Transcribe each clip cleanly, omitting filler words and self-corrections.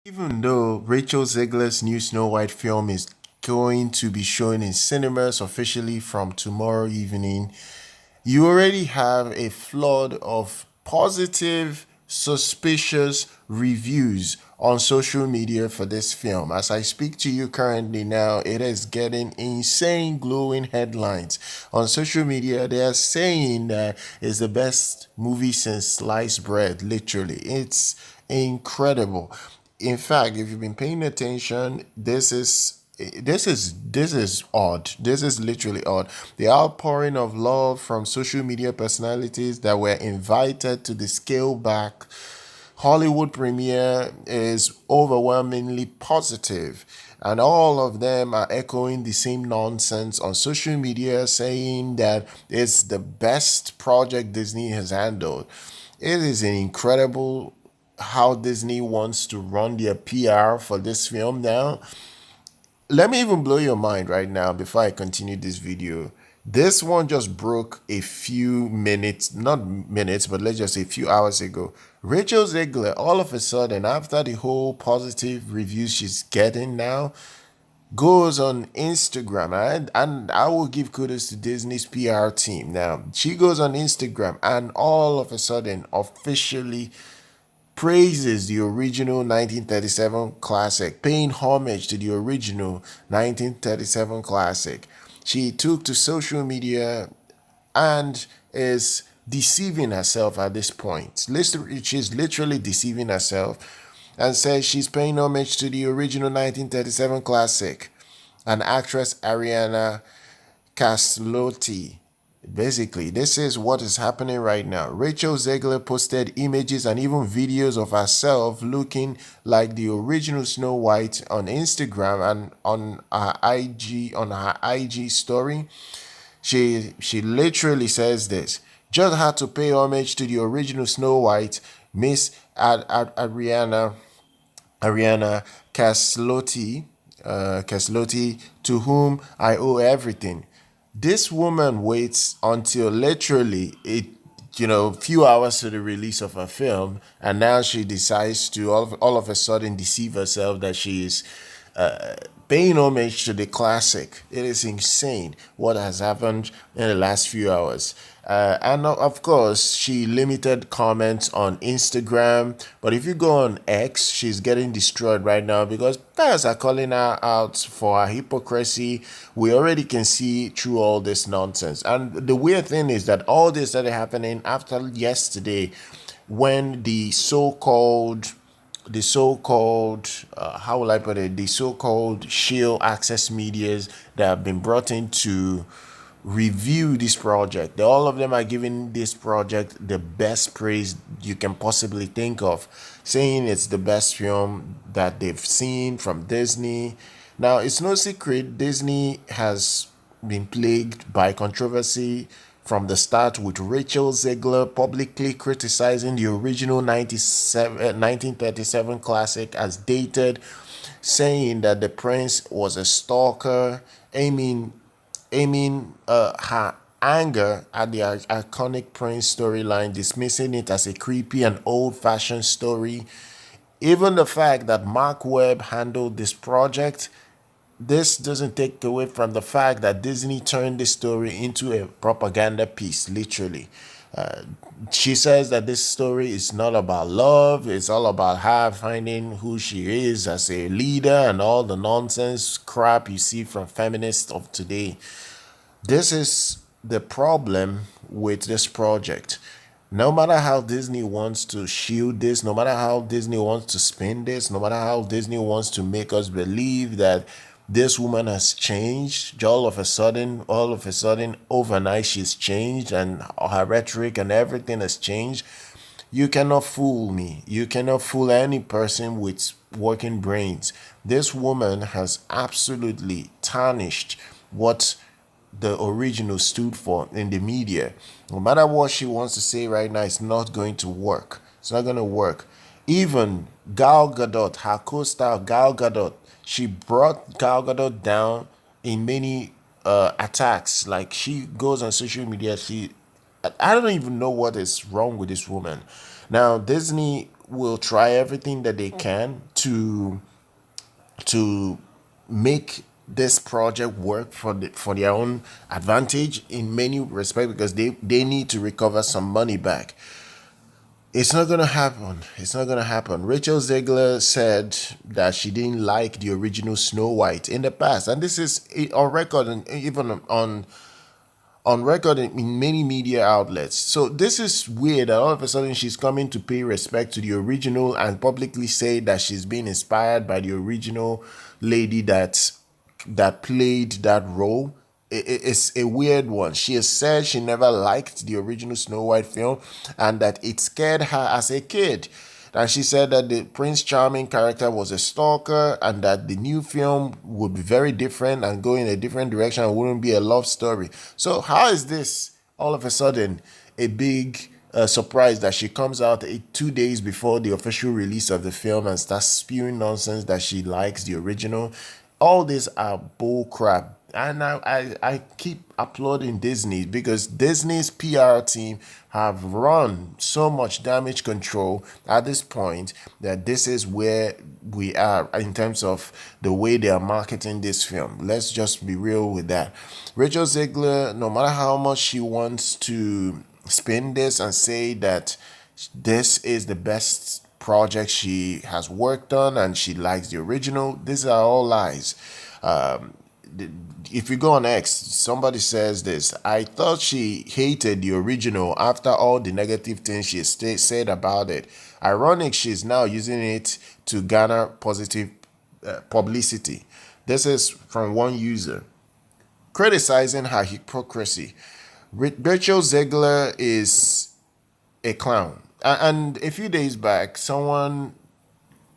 Even though Rachel Zegler's new Snow White film is going to be shown in cinemas officially from tomorrow evening, you already have a flood of positive, suspicious reviews on social media for this film. As I speak to you currently now, it is getting insane, glowing headlines. On social media, they are saying that it's the best movie since sliced bread, literally. It's incredible. In fact, if you've been paying attention, this is odd. This is literally odd. The outpouring of love from social media personalities that were invited to the scale back Hollywood premiere is overwhelmingly positive, and all of them are echoing the same nonsense on social media, saying that it's the best project Disney has handled. It is incredible how Disney wants to run their PR for this film now. Let me even blow your mind right now before I continue this video. This one just broke a few minutes, not minutes, but let's just say a few hours ago. Rachel Zegler, all of a sudden, after the whole positive reviews she's getting now, goes on Instagram, and I will give kudos to Disney's PR team. Now, she goes on Instagram and all of a sudden officially praises the original 1937 classic, paying homage to the original 1937 classic. She took to social media and is deceiving herself at this point. She's literally deceiving herself and says she's paying homage to the original 1937 classic. And actress Ariana Caslotti. Basically, this is what is happening right now. Rachel Zegler posted images and even videos of herself looking like the original Snow White on Instagram and on her IG story. She literally says this. Just had to pay homage to the original Snow White, Miss Ariana Caslotti, to whom I owe everything. This woman waits until literally few hours to the release of her film, and now she decides to all of a sudden deceive herself that she is paying homage to the classic. It is insane what has happened in the last few hours. And of course, she limited comments on Instagram. But if you go on X, she's getting destroyed right now because guys are calling her out for her hypocrisy. We already can see through all this nonsense. And the weird thing is that all this started happening after yesterday when how will I put it, the so-called shield access medias that have been brought in to review this project. All of them are giving this project the best praise you can possibly think of, saying it's the best film that they've seen from Disney. Now, it's no secret Disney has been plagued by controversy from the start, with Rachel Zegler publicly criticizing the original 1937 classic as dated, saying that the prince was a stalker, aiming her anger at the iconic Prince storyline, dismissing it as a creepy and old-fashioned story. Even the fact that Mark Webb handled this project, this doesn't take away from the fact that Disney turned this story into a propaganda piece, literally. Uh, she says that this story is not about love, it's all about her finding who she is as a leader and all the nonsense crap you see from feminists of today. This is the problem with this project. No matter how Disney wants to shield this, no matter how Disney wants to spin this, no matter how Disney wants to make us believe that this woman has changed, all of a sudden, overnight she's changed and her rhetoric and everything has changed. You cannot fool me. You cannot fool any person with working brains. This woman has absolutely tarnished what the original stood for in the media. No matter what she wants to say right now, it's not going to work. It's not going to work. Even Gal Gadot, her co-star Gal Gadot, she brought Gal Gadot down in many attacks. Like, she goes on social media, I don't even know what is wrong with this woman. Now, Disney will try everything that they can to make this project work for their own advantage in many respects, because they need to recover some money back. It's not gonna happen. It's not gonna happen. Rachel Zegler said that she didn't like the original Snow White in the past, and this is on record, and even on record in many media outlets. So this is weird that all of a sudden she's coming to pay respect to the original and publicly say that she's been inspired by the original lady that played that role. It's a weird one. She has said she never liked the original Snow White film and that it scared her as a kid. And she said that the Prince Charming character was a stalker and that the new film would be very different and go in a different direction and wouldn't be a love story. So, how is this all of a sudden a big surprise that she comes out 2 days before the official release of the film and starts spewing nonsense that she likes the original? All these are bull crap. And I keep applauding Disney because Disney's PR team have run so much damage control at this point that this is where we are in terms of the way they are marketing this film. Let's just be real with that. Rachel Zegler, no matter how much she wants to spin this and say that this is the best project she has worked on and she likes the original, these are all lies. If you go on X, somebody says this: I thought she hated the original after all the negative things she said about it. Ironic she's now using it to garner positive publicity. This is from one user criticizing her hypocrisy. Rachel Zegler is a clown. And a few days back, someone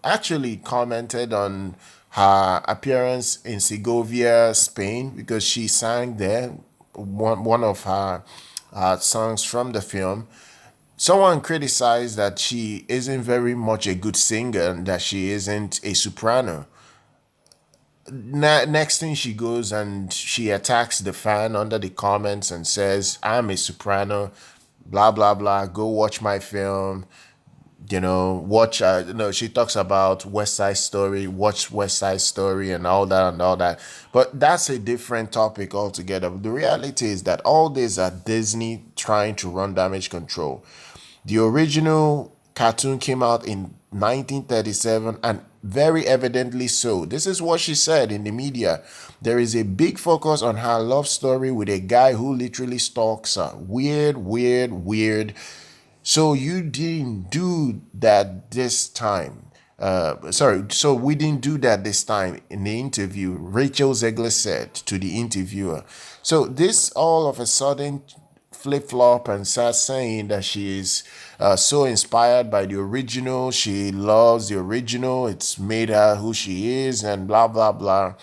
actually commented on her appearance in Segovia, Spain, because she sang there one of her songs from the film. Someone criticized that she isn't very much a good singer and that she isn't a soprano. Next thing, she goes and she attacks the fan under the comments and says, I'm a soprano, blah, blah, blah. Go watch my film. Watch she talks about West Side Story, watch West Side Story and all that and all that, but that's a different topic altogether. The reality is that all these are Disney trying to run damage control. The original cartoon came out in 1937, and very evidently so. This is what she said in the media. There is a big focus on her love story with a guy who literally stalks her. Weird, weird, weird. So you didn't do that this time. So we didn't do that this time in the interview, Rachel Zegler said to the interviewer. So this all of a sudden flip flop and starts saying that she is so inspired by the original. She loves the original. It's made her who she is and blah, blah, blah.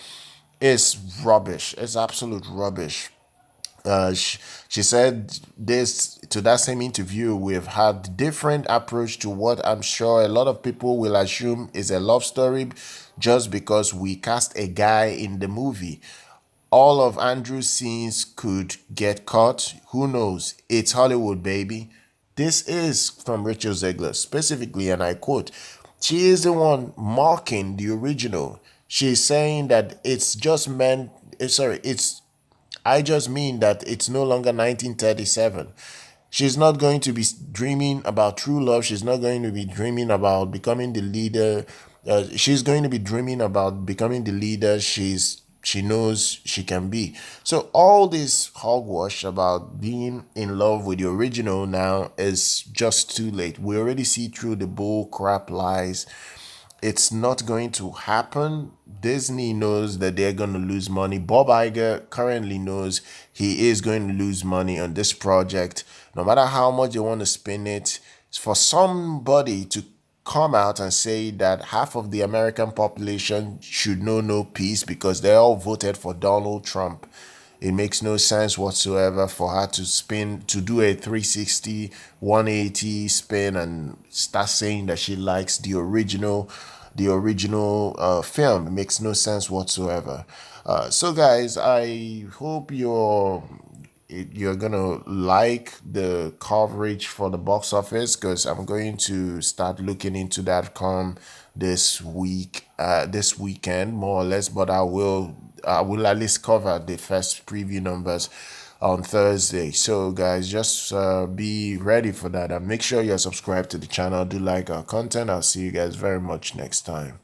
It's rubbish. It's absolute rubbish. She said this to that same interview. We've had different approach to what I'm sure a lot of people will assume is a love story just because we cast a guy in the movie. All of Andrew's scenes could get cut. Who knows? It's Hollywood, baby. This is from Rachel Zegler specifically, and I quote, she is the one mocking the original. She's saying that it's just meant, it's I just mean that it's no longer 1937. She's not going to be dreaming about true love. She's not going to be dreaming about becoming the leader. She's going to be dreaming about becoming the leader she knows she can be. So all this hogwash about being in love with the original now is just too late. We already see through the bull crap lies. It's not going to happen. Disney knows that they're going to lose money. Bob Iger currently knows he is going to lose money on this project. No matter how much they want to spin it, for somebody to come out and say that half of the American population should know no peace because they all voted for Donald Trump. It makes no sense whatsoever for her to do a 360, 180 spin and start saying that she likes the original film. It makes no sense whatsoever. So guys, I hope you're gonna like the coverage for the box office, because I'm going to start looking into that come this week, this weekend, more or less. But I will at least cover the first preview numbers on Thursday. So guys, just be ready for that, and make sure you're subscribed to the channel. Do like our content. I'll see you guys very much next time.